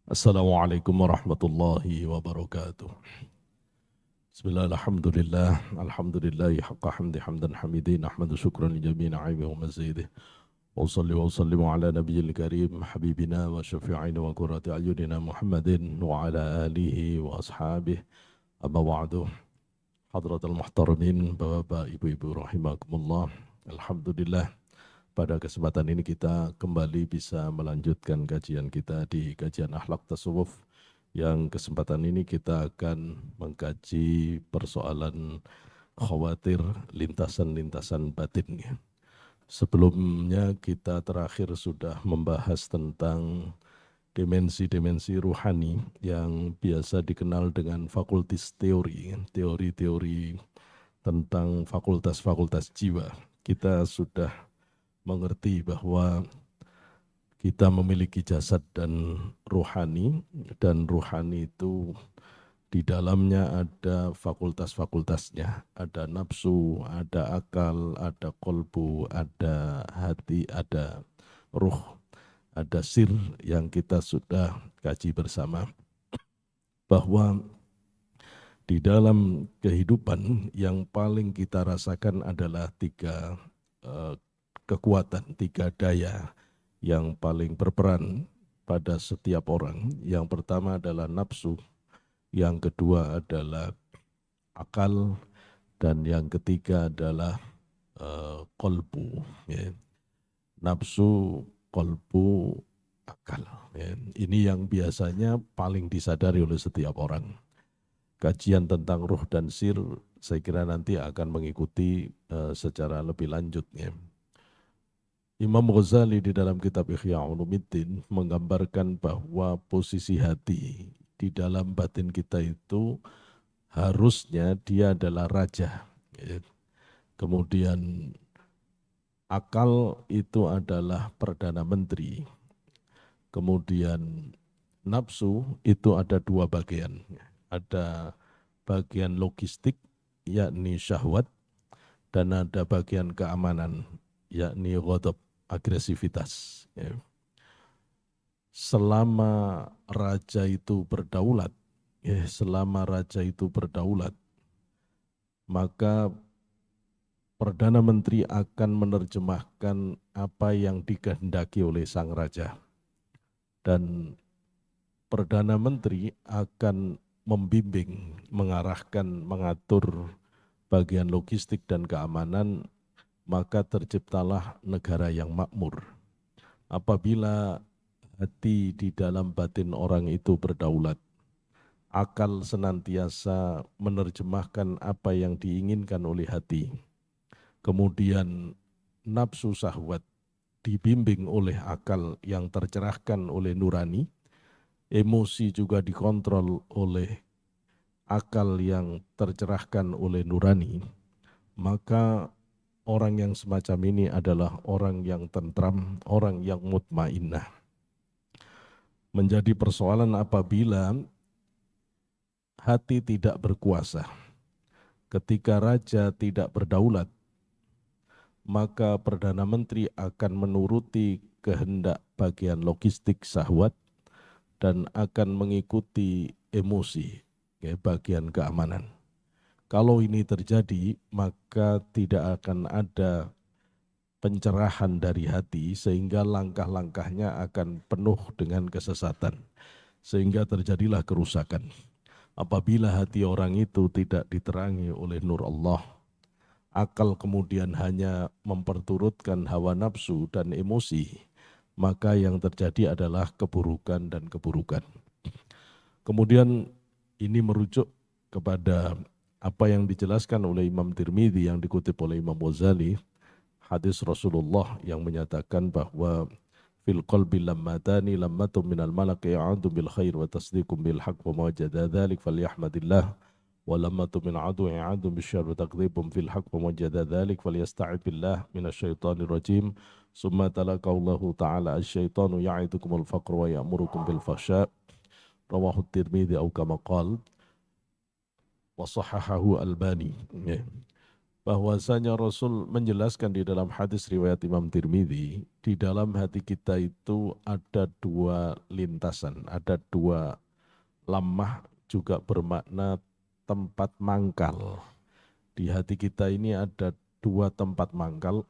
Assalamualaikum warahmatullahi wabarakatuh. Bismillah, alhamdulillah, alhamdulillahi haqqa hamdi hamdan hamidin, ahmadu syukran li jami'i na'imi wa mazidih. Wa salli wa sallimu ala nabiyil karim, habibina wa syafi'ina wa qurrati ayunina Muhammadin wa ala alihi wa ashabih. Amma ba'du, hadratal muhtaramin, bapak, ibu-ibu rahimakumullah. Alhamdulillah, pada kesempatan ini kita kembali bisa melanjutkan kajian kita di kajian akhlak tasawuf, yang kesempatan ini kita akan mengkaji persoalan khawatir lintasan-lintasan batin. Sebelumnya kita terakhir sudah membahas tentang dimensi-dimensi ruhani yang biasa dikenal dengan fakultas teori, teori-teori tentang fakultas-fakultas jiwa. Kita sudah mengerti bahwa kita memiliki jasad dan ruhani itu di dalamnya ada fakultas-fakultasnya, ada nafsu, ada akal, ada kolbu, ada hati, ada ruh, ada sir yang kita sudah kaji bersama, bahwa di dalam kehidupan yang paling kita rasakan adalah tiga kekuatan, tiga daya yang paling berperan pada setiap orang. Yang pertama adalah nafsu, yang kedua adalah akal, dan yang ketiga adalah kolbu. Ya. Nafsu, kolbu, akal. Ya. Ini yang biasanya paling disadari oleh setiap orang. Kajian tentang ruh dan sir saya kira nanti akan mengikuti secara lebih lanjut. Ya. Imam Ghazali di dalam kitab Ihya Ulumuddin menggambarkan bahwa posisi hati di dalam batin kita itu harusnya dia adalah raja. Kemudian akal itu adalah perdana menteri. Kemudian nafsu itu ada dua bagian. Ada bagian logistik yakni syahwat, dan ada bagian keamanan yakni ghadab, agresivitas. Selama raja itu berdaulat, maka Perdana Menteri akan menerjemahkan apa yang dikehendaki oleh sang raja. Dan Perdana Menteri akan membimbing, mengarahkan, mengatur bagian logistik dan keamanan, maka terciptalah negara yang makmur. Apabila hati di dalam batin orang itu berdaulat, akal senantiasa menerjemahkan apa yang diinginkan oleh hati. Kemudian nafsu syahwat dibimbing oleh akal yang tercerahkan oleh nurani, emosi juga dikontrol oleh akal yang tercerahkan oleh nurani, maka orang yang semacam ini adalah orang yang tentram, orang yang mutmainnah. Menjadi persoalan apabila hati tidak berkuasa. Ketika raja tidak berdaulat, maka Perdana Menteri akan menuruti kehendak bagian logistik syahwat dan akan mengikuti emosi, bagian keamanan. Kalau ini terjadi, maka tidak akan ada pencerahan dari hati, sehingga langkah-langkahnya akan penuh dengan kesesatan, sehingga terjadilah kerusakan. Apabila hati orang itu tidak diterangi oleh nur Allah, akal kemudian hanya memperturutkan hawa nafsu dan emosi, maka yang terjadi adalah keburukan dan keburukan. Kemudian ini merujuk kepada apa yang dijelaskan oleh Imam Tirmidzi yang dikutip oleh Imam Ghazali, hadis Rasulullah yang menyatakan bahwa fil qalbi lammatani, lammatun minal malak ya'adu bil khair wa tasdiqum bil haq wa mawajada dhalik falyahmadillah, wa lammatun min adu ya'adu bil syarr wa taqdhibum fil haq wa mawajada dhalik falyasta'id billah minasyaitanir rajim. Summa talaqallahu ta'ala asyaitanu ya'idukumul faqr wa ya'murukum bil fahsya, rawahu Tirmidzi au kama qala wa sahahahu Albani. bahwasanya Rasul menjelaskan di dalam hadis riwayat Imam Tirmidzi, di dalam hati kita itu ada dua lintasan, ada dua lamah, juga bermakna tempat mangkal. Di hati kita ini ada dua tempat mangkal,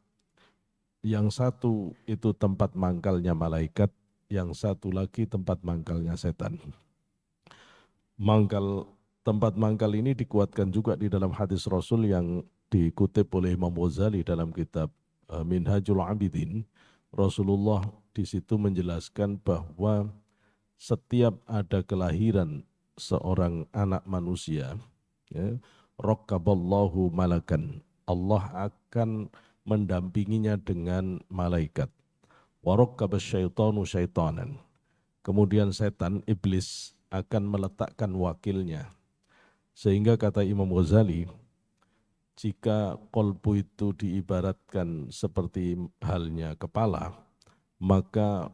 yang satu itu tempat mangkalnya malaikat, yang satu lagi tempat mangkalnya setan. Tempat mangkal ini dikuatkan juga di dalam hadis Rasul yang dikutip oleh Imam Ghazali dalam kitab Minhajul Abidin. Rasulullah di situ menjelaskan bahwa setiap ada kelahiran seorang anak manusia, ya, raqaballahu malakan, Allah akan mendampinginya dengan malaikat. Wa raqqabas syaitanu syaitanan. Kemudian setan, iblis, akan meletakkan wakilnya. Sehingga kata Imam Ghazali, jika kolbu itu diibaratkan seperti halnya kepala, maka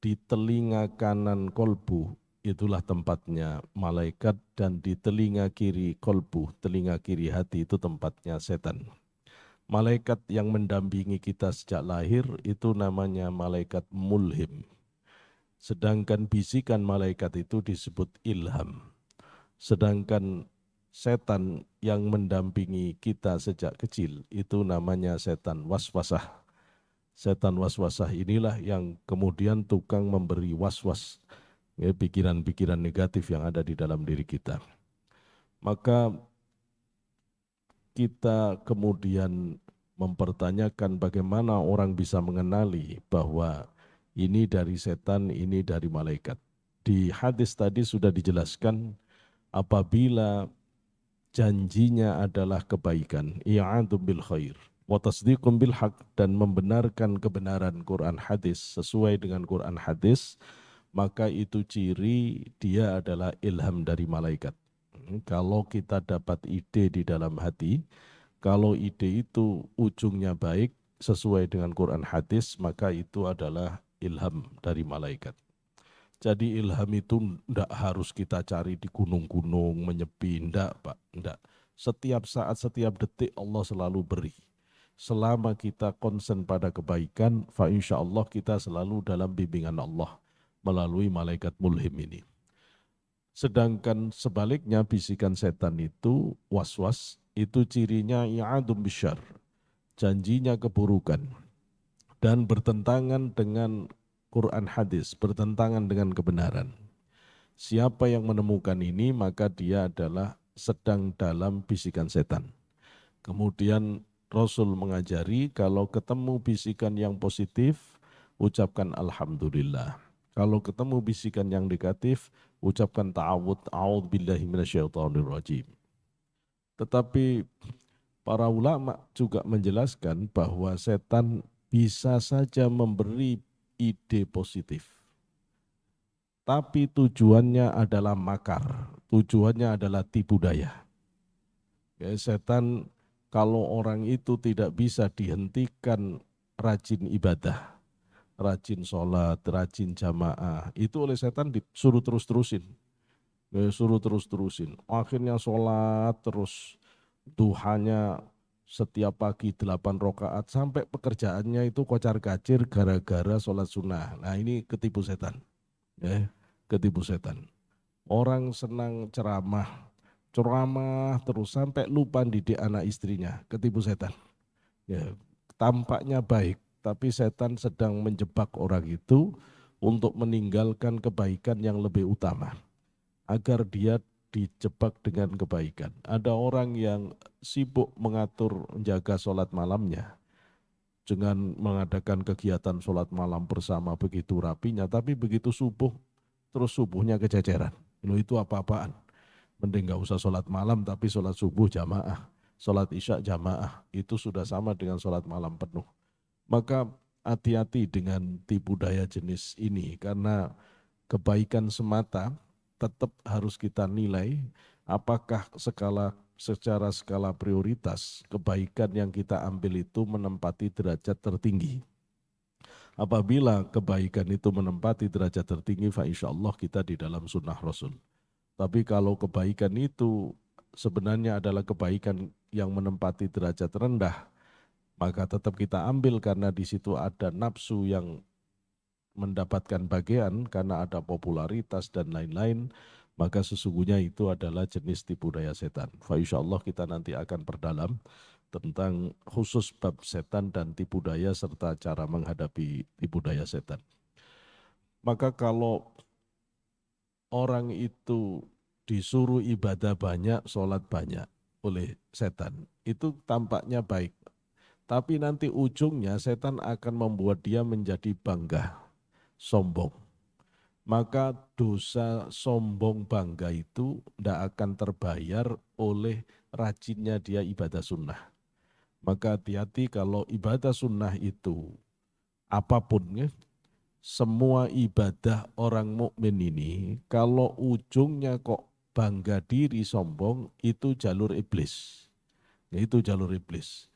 di telinga kanan kolbu itulah tempatnya malaikat, dan di telinga kiri kolbu, telinga kiri hati, itu tempatnya setan. Malaikat yang mendampingi kita sejak lahir itu namanya malaikat mulhim. Sedangkan bisikan malaikat itu disebut ilham. Sedangkan setan yang mendampingi kita sejak kecil itu namanya setan waswasah. Setan waswasah inilah yang kemudian tukang memberi waswas, ya, pikiran-pikiran negatif yang ada di dalam diri kita. Maka kita kemudian mempertanyakan bagaimana orang bisa mengenali bahwa ini dari setan, ini dari malaikat. Di hadis tadi sudah dijelaskan, apabila janjinya adalah kebaikan, i'adum bil khair, wa tasdiqum bil haq, dan membenarkan kebenaran Quran hadis sesuai dengan Quran hadis, maka itu ciri dia adalah ilham dari malaikat. Kalau kita dapat ide di dalam hati, kalau ide itu ujungnya baik sesuai dengan Quran hadis, maka itu adalah ilham dari malaikat. Jadi ilham itu tidak harus kita cari di gunung-gunung, menyepi, tidak Pak, tidak. Setiap saat, setiap detik Allah selalu beri. Selama kita konsen pada kebaikan, fa insya Allah kita selalu dalam bimbingan Allah melalui malaikat mulhim ini. Sedangkan sebaliknya bisikan setan itu was-was, itu cirinya i'adum bisyar, janjinya keburukan, dan bertentangan dengan Quran hadis, bertentangan dengan kebenaran. Siapa yang menemukan ini, maka dia adalah sedang dalam bisikan setan. Kemudian Rasul mengajari kalau ketemu bisikan yang positif, ucapkan alhamdulillah. Kalau ketemu bisikan yang negatif, ucapkan ta'awud, a'udzubillahi minasyaitonir rajim. Tetapi para ulama juga menjelaskan bahwa setan bisa saja memberi ide positif, tapi tujuannya adalah makar, tujuannya adalah tipu daya. Ya, setan kalau orang itu tidak bisa dihentikan rajin ibadah, rajin sholat, rajin jamaah, itu oleh setan disuruh terus-terusin. Suruh terus-terusin. Akhirnya sholat terus, duhanya setiap pagi 8 rakaat, sampai pekerjaannya itu kocar-kacir gara-gara sholat sunnah. Nah ini ketipu setan. Ya, ketipu setan. Orang senang ceramah terus sampai lupa didik anak istrinya, ketipu setan. Ya, tampaknya baik, tapi setan sedang menjebak orang itu untuk meninggalkan kebaikan yang lebih utama, agar dia dijebak dengan kebaikan. Ada orang yang sibuk mengatur menjaga sholat malamnya, dengan mengadakan kegiatan sholat malam bersama begitu rapinya, tapi begitu subuh, terus subuhnya kececeran. Itu apa-apaan. Mending gak usah sholat malam, tapi sholat subuh jamaah, sholat isya jamaah, itu sudah sama dengan sholat malam penuh. Maka hati-hati dengan tipu daya jenis ini, karena kebaikan semata tetap harus kita nilai apakah secara skala prioritas kebaikan yang kita ambil itu menempati derajat tertinggi. Apabila kebaikan itu menempati derajat tertinggi, fa insya Allah kita di dalam sunnah Rasul. Tapi kalau kebaikan itu sebenarnya adalah kebaikan yang menempati derajat rendah, maka tetap kita ambil karena di situ ada nafsu yang mendapatkan bagian karena ada popularitas dan lain-lain, maka sesungguhnya itu adalah jenis tipu daya setan. Insyaallah kita nanti akan perdalam tentang khusus bab setan dan tipu daya serta cara menghadapi tipu daya setan. Maka kalau orang itu disuruh ibadah banyak, sholat banyak oleh setan, itu tampaknya baik. Tapi nanti ujungnya setan akan membuat dia menjadi bangga, sombong. Maka dosa sombong bangga itu tidak akan terbayar oleh rajinnya dia ibadah sunnah. Maka hati-hati kalau ibadah sunnah itu apapun ya, semua ibadah orang mukmin ini kalau ujungnya kok bangga diri sombong itu jalur iblis. Itu jalur iblis.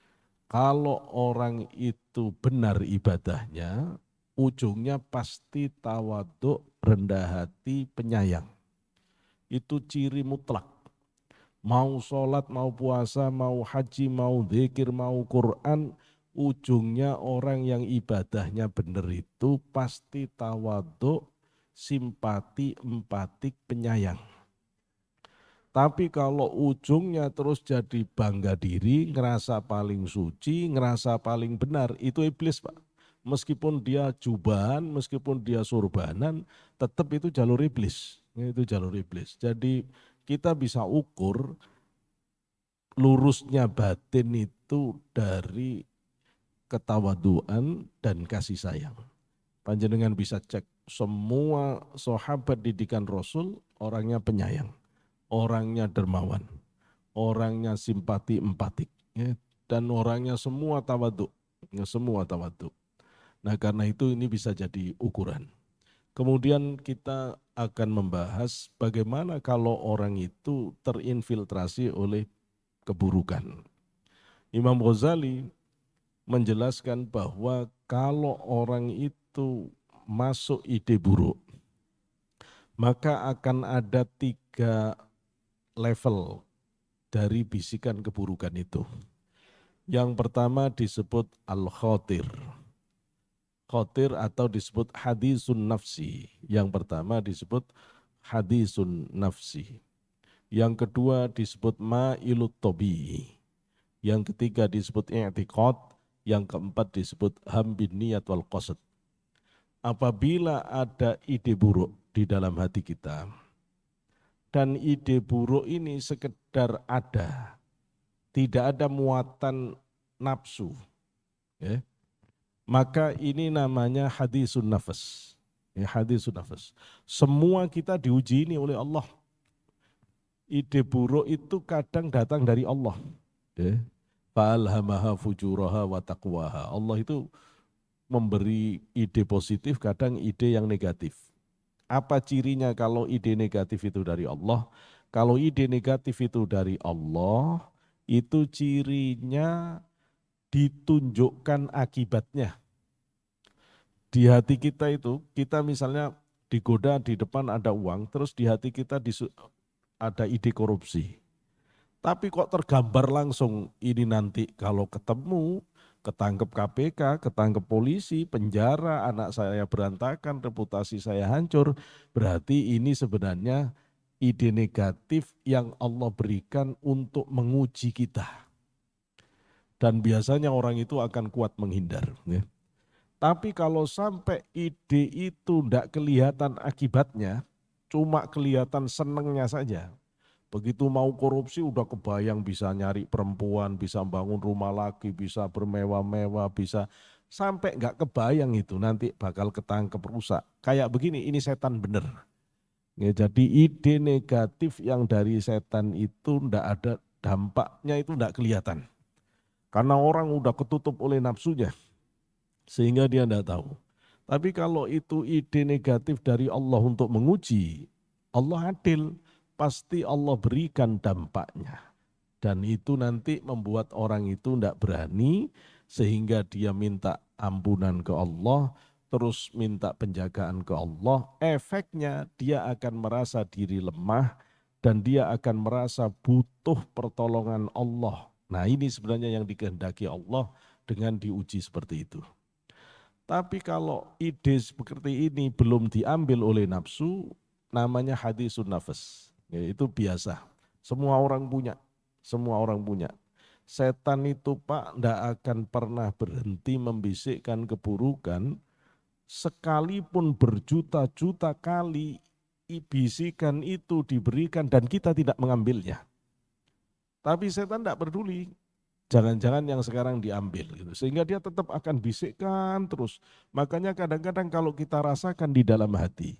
Kalau orang itu benar ibadahnya, ujungnya pasti tawaduk, rendah hati, penyayang. Itu ciri mutlak. Mau sholat, mau puasa, mau haji, mau zikir, mau Quran, ujungnya orang yang ibadahnya benar itu pasti tawaduk, simpati, empatik, penyayang. Tapi kalau ujungnya terus jadi bangga diri, ngerasa paling suci, ngerasa paling benar, itu iblis Pak. Meskipun dia jubahan, meskipun dia surbanan, tetap itu jalur iblis. Itu jalur iblis. Jadi kita bisa ukur lurusnya batin itu dari ketawaduan dan kasih sayang. Panjenengan bisa cek semua sahabat didikan Rasul, orangnya penyayang, orangnya dermawan, orangnya simpati empatik, ya, dan orangnya semua tawaduk, ya, semua tawaduk. Nah karena itu ini bisa jadi ukuran. Kemudian kita akan membahas bagaimana kalau orang itu terinfiltrasi oleh keburukan. Imam Ghazali menjelaskan bahwa kalau orang itu masuk ide buruk, maka akan ada 3 level dari bisikan keburukan itu. Yang pertama disebut al-khotir. Khotir atau disebut hadisun nafsi. Yang pertama disebut hadisun nafsi. Yang kedua disebut ma'ilut tobi'i. Yang ketiga disebut i'tiqad. Yang keempat disebut hambin niyat wal qasad. Apabila ada ide buruk di dalam hati kita, dan ide buruk ini sekedar ada, tidak ada muatan nafsu, ya, maka ini namanya hadisun nafas. Ya, hadisun nafas. Semua kita diuji ini oleh Allah. Ide buruk itu kadang datang dari Allah. Ya. Fa'alhamaha fujuraha wa taqwaha. Allah itu memberi ide positif, kadang ide yang negatif. Apa cirinya kalau ide negatif itu dari Allah? Kalau ide negatif itu dari Allah, itu cirinya ditunjukkan akibatnya. Di hati kita itu, kita misalnya digoda di depan ada uang, terus di hati kita ada ide korupsi. Tapi kok tergambar langsung ini nanti kalau ketemu, ketangkep KPK, ketangkep polisi, penjara, anak saya berantakan, reputasi saya hancur. Berarti ini sebenarnya ide negatif yang Allah berikan untuk menguji kita. Dan biasanya orang itu akan kuat menghindar. Ya. Tapi kalau sampai ide itu tidak kelihatan akibatnya, cuma kelihatan senengnya saja. Begitu mau korupsi udah kebayang bisa nyari perempuan, bisa bangun rumah lagi, bisa bermewah-mewah, bisa sampai nggak kebayang itu nanti bakal ketangkep rusak. Kayak begini, ini setan bener. Ya, jadi ide negatif yang dari setan itu ndak ada dampaknya, itu ndak kelihatan. Karena orang udah ketutup oleh nafsunya, sehingga dia ndak tahu. Tapi kalau itu ide negatif dari Allah untuk menguji, Allah adil. Pasti Allah berikan dampaknya. Dan itu nanti membuat orang itu tidak berani sehingga dia minta ampunan ke Allah, terus minta penjagaan ke Allah. Efeknya dia akan merasa diri lemah dan dia akan merasa butuh pertolongan Allah. Nah, ini sebenarnya yang dikehendaki Allah dengan diuji seperti itu. Tapi kalau ide seperti ini belum diambil oleh nafsu, namanya hadisun nafas. Ya, itu biasa. Semua orang punya. Semua orang punya. Setan itu Pak tidak akan pernah berhenti membisikkan keburukan, sekalipun berjuta-juta kali bisikan itu diberikan dan kita tidak mengambilnya. Tapi setan tidak peduli. Jangan-jangan yang sekarang diambil gitu. Sehingga dia tetap akan bisikkan terus. Makanya kadang-kadang kalau kita rasakan di dalam hati,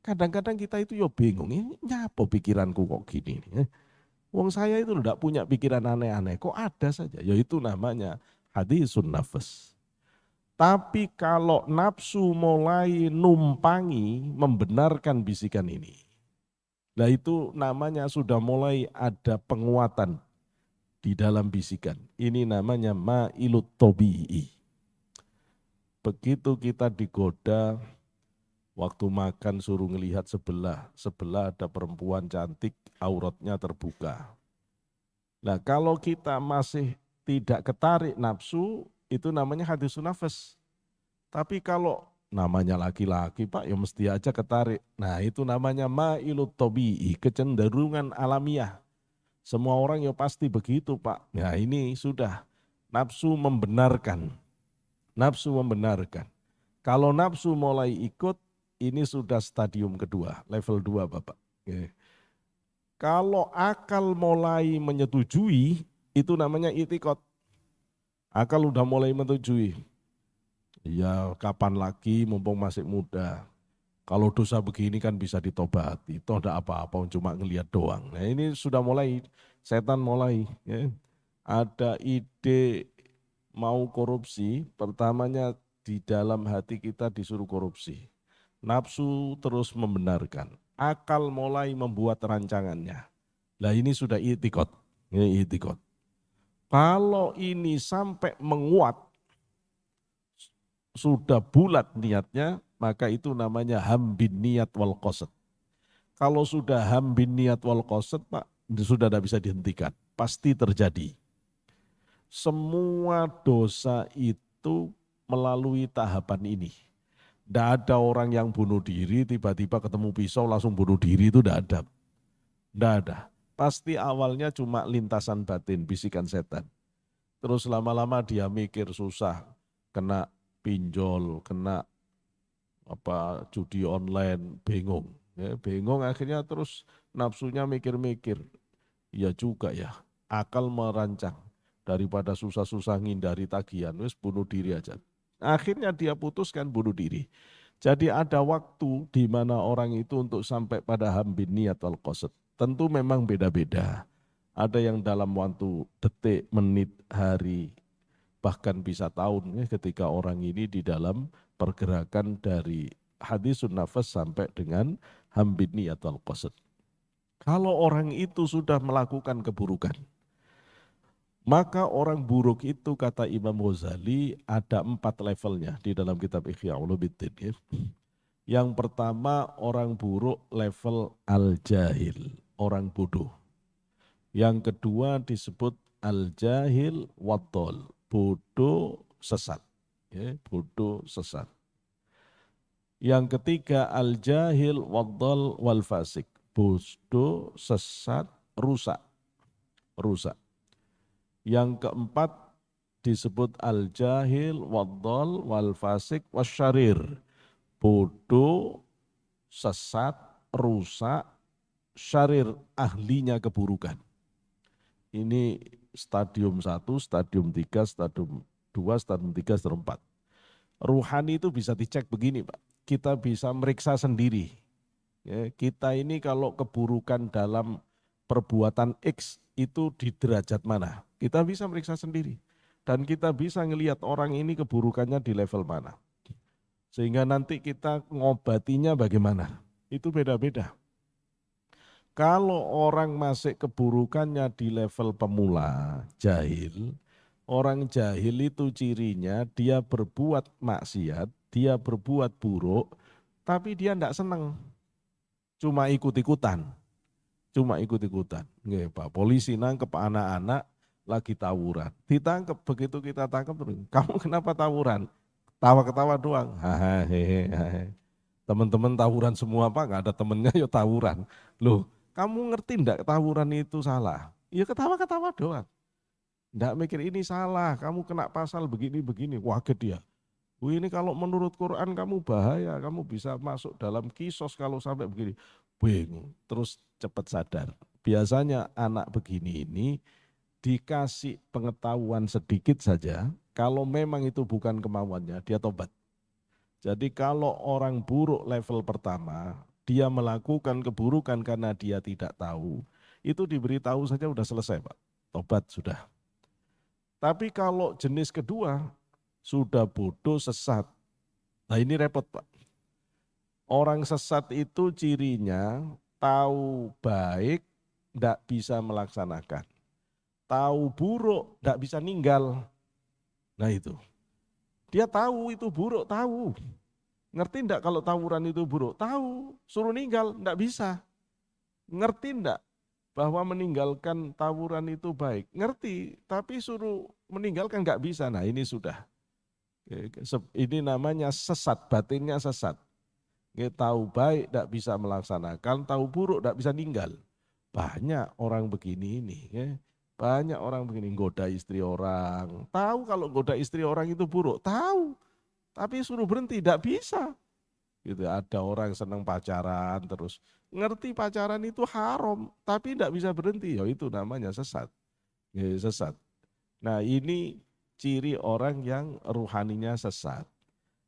kadang-kadang kita itu ya bingung, ini apa pikiranku kok gini. Wong saya itu tidak punya pikiran aneh-aneh, kok ada saja. Ya itu namanya hadisun nafas. Tapi kalau nafsu mulai numpangi membenarkan bisikan ini, nah itu namanya sudah mulai ada penguatan di dalam bisikan. Ini namanya ma'ilut tobi'i. Begitu kita digoda, waktu makan suruh ngelihat sebelah ada perempuan cantik, auratnya terbuka. Nah kalau kita masih tidak ketarik nafsu, itu namanya hadisun nafas. Tapi kalau namanya laki-laki Pak, ya mesti aja ketarik. Nah itu namanya ma'ilut tobi'i, kecenderungan alamiah. Semua orang ya pasti begitu Pak. Nah ini sudah nafsu membenarkan. Nafsu membenarkan. Kalau nafsu mulai ikut, ini sudah stadium kedua, level 2 Bapak. Oke. Kalau akal mulai menyetujui, itu namanya itikot. Akal udah mulai menyetujui. Ya kapan lagi mumpung masih muda. Kalau dosa begini kan bisa ditobati, toh tidak apa-apa, cuma ngelihat doang. Nah ini sudah mulai, setan mulai. Ya. Ada ide mau korupsi, pertamanya di dalam hati kita disuruh korupsi. Nafsu terus membenarkan, akal mulai membuat rancangannya. Nah ini sudah itikot. Ini itikot. Kalau ini sampai menguat, sudah bulat niatnya, maka itu namanya hambin niat wal qasad. Kalau sudah hambin niat wal qasad Pak, sudah tidak bisa dihentikan, pasti terjadi. Semua dosa itu melalui tahapan ini. Tidak ada orang yang bunuh diri, tiba-tiba ketemu pisau langsung bunuh diri, itu tidak ada. Tidak ada. Pasti awalnya cuma lintasan batin, bisikan setan. Terus lama-lama dia mikir susah, kena pinjol, kena judi online, bingung. Ya, bingung akhirnya terus nafsunya mikir-mikir. Ya juga ya, akal merancang. Daripada susah-susah ngindari tagihan, wis bunuh diri aja. Akhirnya dia putuskan bunuh diri. Jadi ada waktu di mana orang itu untuk sampai pada hambin niat wal qasad. Tentu memang beda-beda. Ada yang dalam waktu detik, menit, hari, bahkan bisa tahun ya, ketika orang ini di dalam pergerakan dari hadisun nafas sampai dengan hambin niat wal qasad. Kalau orang itu sudah melakukan keburukan, maka orang buruk itu kata Imam Ghazali ada 4 levelnya di dalam kitab Ihya Ulumuddin. Ya. Yang pertama orang buruk level al-jahil, orang bodoh. Yang kedua disebut al-jahil waddol, bodoh sesat. Ya, bodoh sesat. Yang ketiga al-jahil waddol wal fasik, bodoh sesat rusak. Rusak. Yang keempat disebut al-jahil, waddal, wal fasik, wasyarir. Bodoh, sesat, rusak, syarir, ahlinya keburukan. Ini stadium 1, stadium 3, stadium 2, stadium 3, stadium 4. Ruhani itu bisa dicek begini Pak, kita bisa meriksa sendiri. Ya, kita ini kalau keburukan dalam perbuatan X itu di derajat mana? Kita bisa meriksa sendiri. Dan kita bisa ngelihat orang ini keburukannya di level mana. Sehingga nanti kita ngobatinya bagaimana. Itu beda-beda. Kalau orang masih keburukannya di level pemula, jahil, orang jahil itu cirinya dia berbuat maksiat, dia berbuat buruk, tapi dia tidak senang. Cuma ikut-ikutan. cuma ikut-ikutan. Nggih, Pak, polisi nangkep anak-anak lagi tawuran. Ditangkap, begitu kita tangkap, kamu kenapa tawuran? Tawa-ketawa doang. Hahaha. Teman-teman tawuran semua Pak, nggak ada temennya ya tawuran. Loh, kamu ngerti enggak tawuran itu salah? Ya ketawa-ketawa doang. Enggak mikir ini salah, kamu kena pasal begini-begini. Waget dia. Wih, ini kalau menurut Quran kamu bahaya, kamu bisa masuk dalam kisos kalau sampai begini. Bingung, terus cepat sadar. Biasanya anak begini ini dikasih pengetahuan sedikit saja, kalau memang itu bukan kemauannya, dia tobat. Jadi kalau orang buruk level pertama, dia melakukan keburukan karena dia tidak tahu, itu diberitahu saja sudah selesai Pak, tobat sudah. Tapi kalau jenis kedua, sudah bodoh sesat. Nah ini repot Pak. Orang sesat itu cirinya tahu baik, tidak bisa melaksanakan. Tahu buruk, tidak bisa ninggal. Nah itu. Dia tahu itu buruk, tahu. Ngerti enggak kalau tawuran itu buruk? Tahu, suruh ninggal, enggak bisa. Ngerti enggak bahwa meninggalkan tawuran itu baik? Ngerti, tapi suruh meninggalkan enggak bisa. Nah ini sudah. Ini namanya sesat, batinnya sesat. Tahu baik, enggak bisa melaksanakan, tahu buruk, enggak bisa ninggal. Banyak orang begini ini. Banyak orang begini, goda istri orang. Tahu kalau goda istri orang itu buruk, tahu. Tapi suruh berhenti, tidak bisa. Gitu, ada orang senang pacaran terus ngerti pacaran itu haram, tapi tidak bisa berhenti. Ya itu namanya sesat. Ya, sesat. Nah ini ciri orang yang ruhaninya sesat.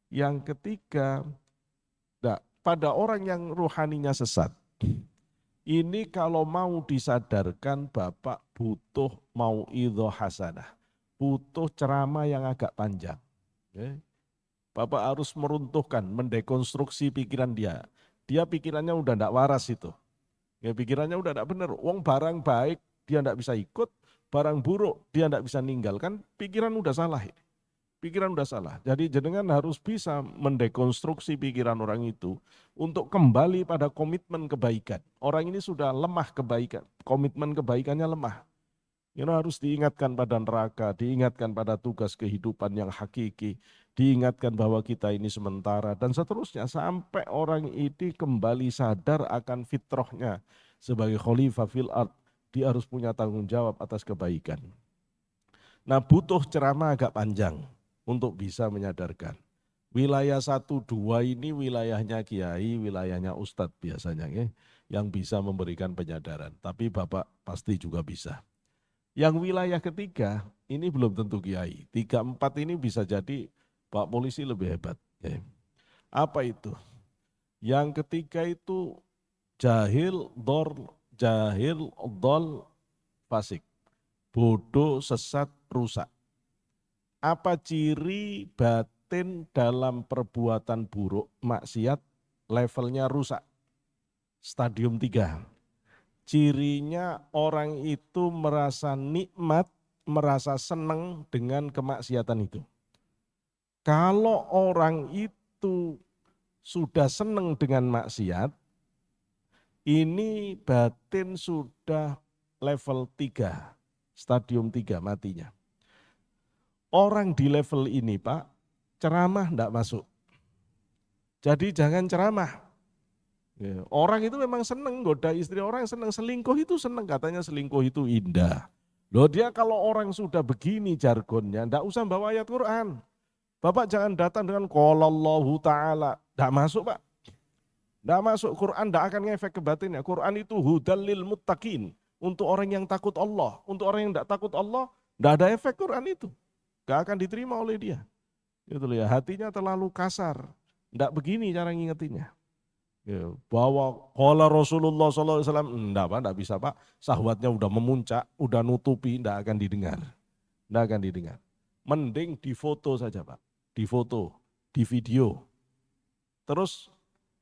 Yang ketiga, pada orang yang ruhaninya sesat, ini kalau mau disadarkan Bapak butuh mauidhah hasanah, butuh ceramah yang agak panjang. Bapak harus meruntuhkan, mendekonstruksi pikiran dia. Dia pikirannya udah enggak waras itu. Ya pikirannya udah enggak benar. Wong barang baik dia enggak bisa ikut, barang buruk dia enggak bisa ninggalkan, pikiran udah salah. Pikiran udah salah. Jadi jenengan harus bisa mendekonstruksi pikiran orang itu untuk kembali pada komitmen kebaikan. Orang ini sudah lemah kebaikan, komitmen kebaikannya lemah. Harus diingatkan pada neraka, diingatkan pada tugas kehidupan yang hakiki, diingatkan bahwa kita ini sementara, dan seterusnya. Sampai orang ini kembali sadar akan fitrahnya sebagai khalifah fil ard, dia harus punya tanggung jawab atas kebaikan. Nah butuh ceramah agak panjang untuk bisa menyadarkan. Wilayah 1, 2 ini wilayahnya kiai, wilayahnya ustadz biasanya yang bisa memberikan penyadaran. Tapi Bapak pasti juga bisa. Yang wilayah ketiga, ini belum tentu kiai. 3, 4 ini bisa jadi Pak Polisi lebih hebat. Apa itu? Yang ketiga itu jahil, dol, fasik. Bodoh, sesat, rusak. Apa ciri batin dalam perbuatan buruk, maksiat, levelnya rusak? Stadium 3. Cirinya orang itu merasa nikmat, merasa senang dengan kemaksiatan itu. Kalau orang itu sudah senang dengan maksiat, ini batin sudah level 3, stadium 3 matinya. Orang di level ini Pak, ceramah enggak masuk. Jadi jangan ceramah. Orang itu memang senang goda istri orang, senang selingkuh itu senang, katanya selingkuh itu indah. Loh dia kalau orang sudah begini jargonnya, enggak usah bawa ayat Quran. Bapak jangan datang dengan qalallahu ta'ala, enggak masuk Pak. Enggak masuk, Quran enggak akan ngefek ke batinnya. Quran itu hudal lil muttaqin, untuk orang yang takut Allah. Untuk orang yang enggak takut Allah, enggak ada efek Quran itu. Enggak akan diterima oleh dia. Gitu loh ya, hatinya terlalu kasar. Enggak begini cara ngingetinnya. Bahwa qala Rasulullah SAW, enggak bisa Pak, syahwatnya udah memuncak, udah nutupi, enggak akan didengar. Enggak akan didengar. Mending difoto saja Pak, difoto, di video. Terus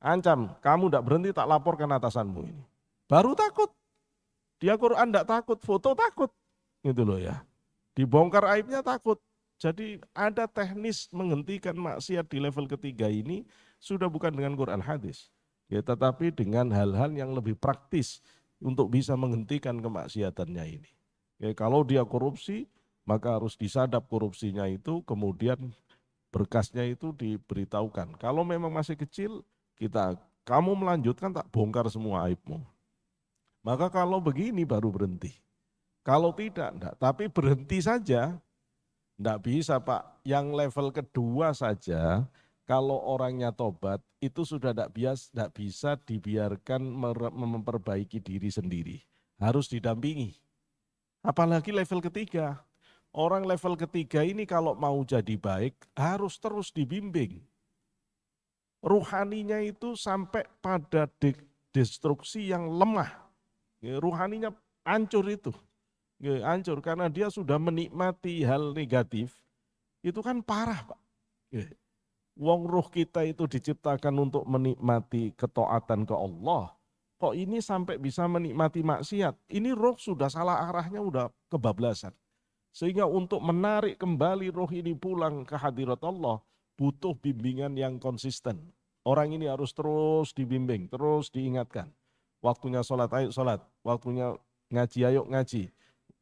ancam, kamu enggak berhenti tak laporkan atasanmu ini. Baru takut. Dia Quran enggak takut, foto takut. Gitu loh ya. Dibongkar aibnya takut. Jadi ada teknis menghentikan maksiat di level ketiga ini sudah bukan dengan Quran hadis. Ya, tetapi dengan hal-hal yang lebih praktis, untuk bisa menghentikan kemaksiatannya ini. Ya, kalau dia korupsi, maka harus disadap korupsinya itu, kemudian berkasnya itu diberitahukan. Kalau memang masih kecil, kamu melanjutkan tak bongkar semua aibmu. Maka kalau begini baru berhenti. Kalau tidak, enggak. Tapi berhenti saja, enggak bisa Pak. Yang level kedua saja, kalau orangnya tobat, itu sudah enggak bisa dibiarkan memperbaiki diri sendiri. Harus didampingi. Apalagi level ketiga. Orang level ketiga ini kalau mau jadi baik, harus terus dibimbing. Ruhaninya itu sampai pada destruksi yang lemah. Ruhaninya hancur itu. Hancur karena dia sudah menikmati hal negatif, itu kan parah Pak. Wong ruh kita itu diciptakan untuk menikmati ketaatan ke Allah. Kok ini sampai bisa menikmati maksiat? Ini roh sudah salah arahnya, udah kebablasan. Sehingga untuk menarik kembali roh ini pulang ke hadirat Allah, butuh bimbingan yang konsisten. Orang ini harus terus dibimbing, terus diingatkan. Waktunya sholat, ayo sholat. Waktunya ngaji, ayo ngaji.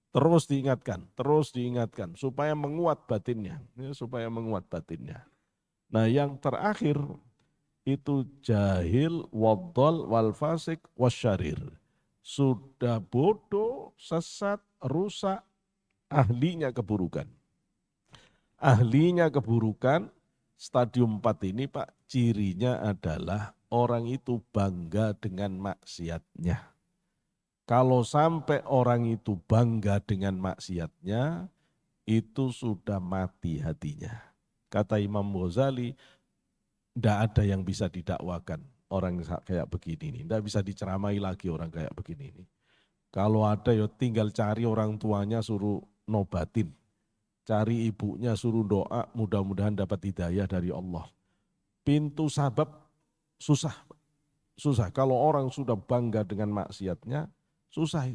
Terus diingatkan, supaya menguat batinnya. Supaya menguat batinnya. Nah yang terakhir, itu jahil, waddal, wal fasik, wasyarir. Sudah bodoh, sesat, rusak, ahlinya keburukan. Ahlinya keburukan, stadium 4 ini Pak, cirinya adalah orang itu bangga dengan maksiatnya. Kalau sampai orang itu bangga dengan maksiatnya, itu sudah mati hatinya. Kata Imam Ghazali, tidak ada yang bisa didakwakan orang kayak begini ini. Tidak bisa diceramai lagi orang kayak begini ini. Kalau ada ya tinggal cari orang tuanya suruh nobatin. Cari ibunya suruh doa, mudah-mudahan dapat hidayah dari Allah. Pintu sabab susah. Susah. Kalau orang sudah bangga dengan maksiatnya, susah.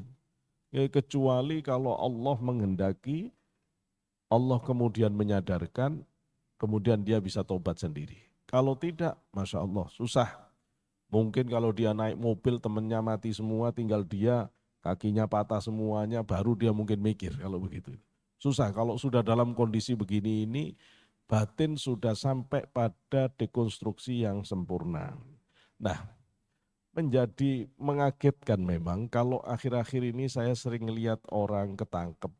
Ya, kecuali kalau Allah menghendaki, Allah kemudian menyadarkan, kemudian dia bisa tobat sendiri. Kalau tidak, Masya Allah, susah. Mungkin kalau dia naik mobil, temannya mati semua, tinggal dia, kakinya patah semuanya, baru dia mungkin mikir kalau begitu. Susah, kalau sudah dalam kondisi begini ini, batin sudah sampai pada dekonstruksi yang sempurna. Nah, menjadi mengagetkan memang kalau akhir-akhir ini saya sering lihat orang ketangkep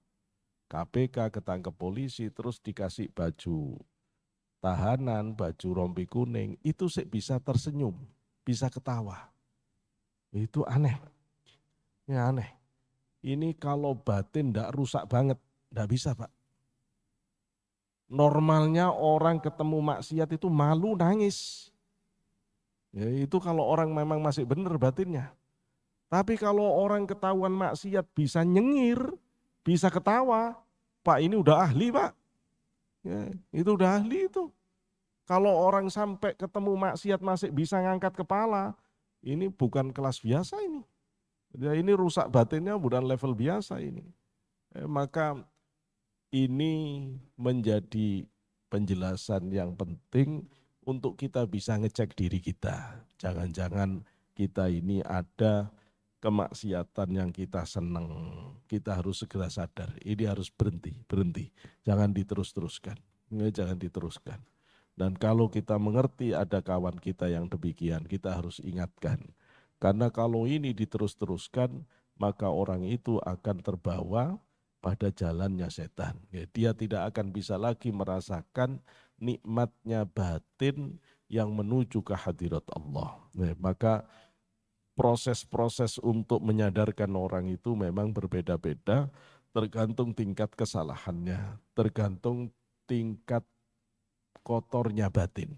KPK, ketangkep polisi, terus dikasih baju tahanan, baju rompi kuning, itu sih bisa tersenyum, bisa ketawa. Itu aneh, ya aneh. Ini kalau batin tidak rusak banget, tidak bisa Pak. Normalnya orang ketemu maksiat itu malu nangis. Ya, itu kalau orang memang masih benar batinnya. Tapi kalau orang ketahuan maksiat bisa nyengir, bisa ketawa, Pak ini udah ahli Pak. Ya, itu udah ahli itu. Kalau orang sampai ketemu maksiat masih bisa ngangkat kepala, ini bukan kelas biasa ini. Ya, ini rusak batinnya bukan level biasa ini. Maka ini menjadi penjelasan yang penting untuk kita bisa ngecek diri kita. Jangan-jangan kita ini ada kemaksiatan yang kita senang. Kita harus segera sadar, ini harus berhenti. Jangan diterus-teruskan. Jangan diteruskan. Dan kalau kita mengerti ada kawan kita yang demikian, kita harus ingatkan. Karena kalau ini diterus-teruskan, maka orang itu akan terbawa pada jalannya setan. Dia tidak akan bisa lagi merasakan nikmatnya batin yang menuju ke hadirat Allah. Maka proses-proses untuk menyadarkan orang itu memang berbeda-beda, tergantung tingkat kesalahannya, tergantung tingkat kotornya batin.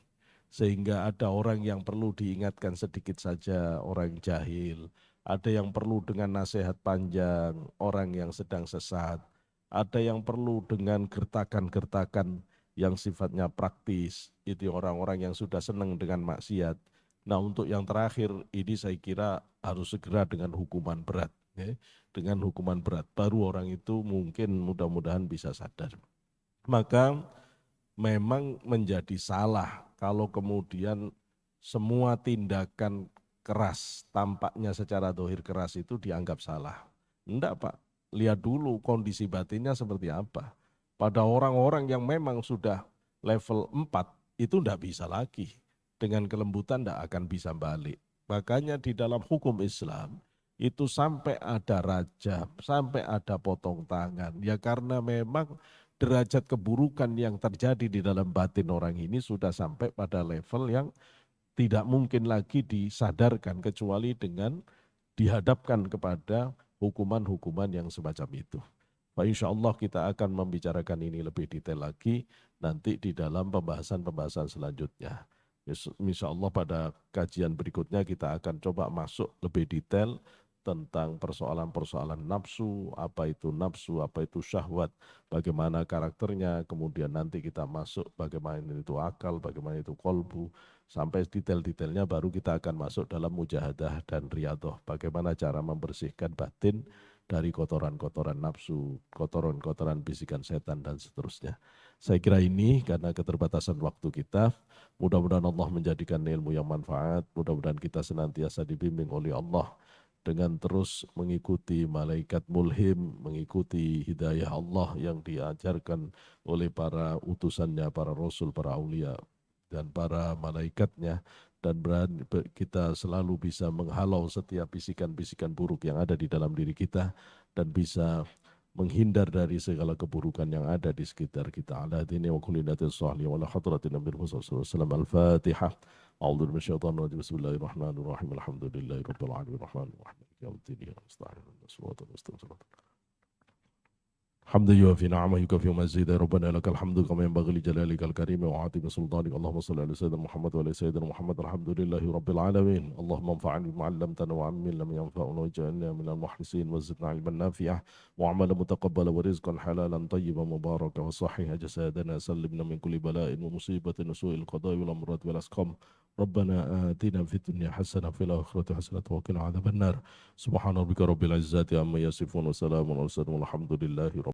Sehingga ada orang yang perlu diingatkan sedikit saja, orang jahil. Ada yang perlu dengan nasihat panjang, orang yang sedang sesat. Ada yang perlu dengan gertakan-gertakan yang sifatnya praktis. Itu orang-orang yang sudah senang dengan maksiat. Nah untuk yang terakhir ini saya kira harus segera dengan hukuman berat. Ya. Dengan hukuman berat, baru orang itu mungkin mudah-mudahan bisa sadar. Maka memang menjadi salah kalau kemudian semua tindakan keras, tampaknya secara dohir keras itu dianggap salah. Enggak Pak, lihat dulu kondisi batinnya seperti apa. Pada orang-orang yang memang sudah level 4 itu enggak bisa lagi. Dengan kelembutan enggak akan bisa balik. Makanya di dalam hukum Islam itu sampai ada rajam, sampai ada potong tangan. Ya karena memang derajat keburukan yang terjadi di dalam batin orang ini sudah sampai pada level yang tidak mungkin lagi disadarkan kecuali dengan dihadapkan kepada hukuman-hukuman yang semacam itu. Pak, insya Allah kita akan membicarakan ini lebih detail lagi nanti di dalam pembahasan-pembahasan selanjutnya. Insya Allah pada kajian berikutnya kita akan coba masuk lebih detail tentang persoalan-persoalan nafsu, apa itu syahwat, bagaimana karakternya, kemudian nanti kita masuk bagaimana itu akal, bagaimana itu kolbu, sampai detail-detailnya baru kita akan masuk dalam mujahadah dan riyadhah, bagaimana cara membersihkan batin dari kotoran-kotoran nafsu, kotoran-kotoran bisikan setan dan seterusnya. Saya kira ini karena keterbatasan waktu kita, mudah-mudahan Allah menjadikan ilmu yang manfaat, mudah-mudahan kita senantiasa dibimbing oleh Allah dengan terus mengikuti malaikat mulhim, mengikuti hidayah Allah yang diajarkan oleh para utusannya, para rasul, para aulia, dan para malaikatnya, dan kita selalu bisa menghalau setiap bisikan-bisikan buruk yang ada di dalam diri kita, dan bisa menghindar dari segala keburukan yang ada di sekitar kita. Ala dini wa kulli natin sahli wa ala hadratin Nabi Muhammad SAW. Al-Fatihah. A'udzu bisyaitonir rajim. Bismillahirrahmanirrahim. Alhamdulillahirabbil alamin. Arrahmanirrahim. Yaumiddin. Nasta'in. حمد يوافي نعمه يكفي مزيدا ربنا لك الحمد كما ينبغي لجلالك الكريم وعظيم سلطانك اللهم صل على سيدنا محمد وعلى سيدنا محمد الحمد لله رب العالمين اللهم انفعنا بما علمتنا وعلمنا لم ينفعنا واجعلنا من المخلصين وزدنا علما نافعا وعملا متقبلا ورزقا حلالا طيبا مباركا وصحيح جسادنا سلمنا من كل بلاء ومصيبة وسوء القضاء والأمراض والأسقام ربنا آتنا في الدنيا حسنة في الآخرة حسنة وقنا عذاب النار سبحان ربك رب العزة عما يصفون وسلام على المرسلين والحمد لله رب